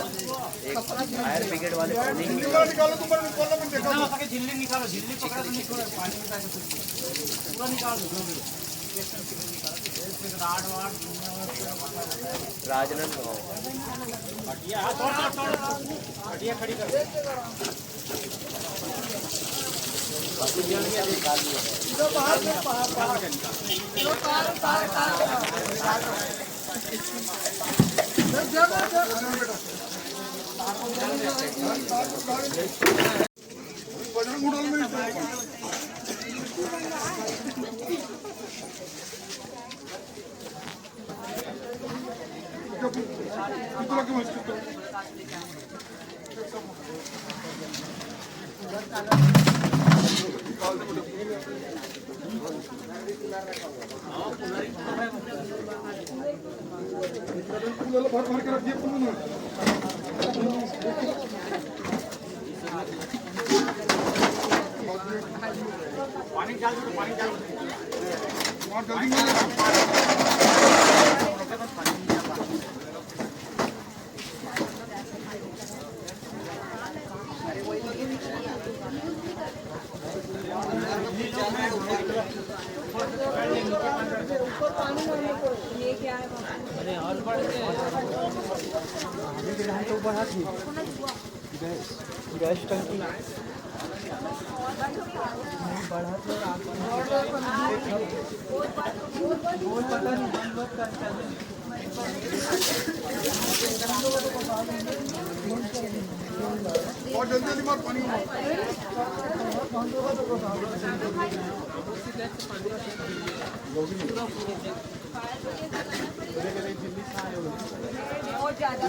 Fire brigade वाले निकालो तुम झिल्ली निकालो, झिल्ली पकड़ा तो निकालो, पानी पूरा निकाल दो। राजनांदगांव हटिया खड़ी कर भर भर के रखिए पानी डाल दो, पानी डाल दो। ऊपर पानी ये क्या है? अरे और बढ़ गए तो बढ़ा थी गैस टंकी बढ़ा तो पता नहीं बंद कर और जल्दी जल्दी मार पानी बहुत ज्यादा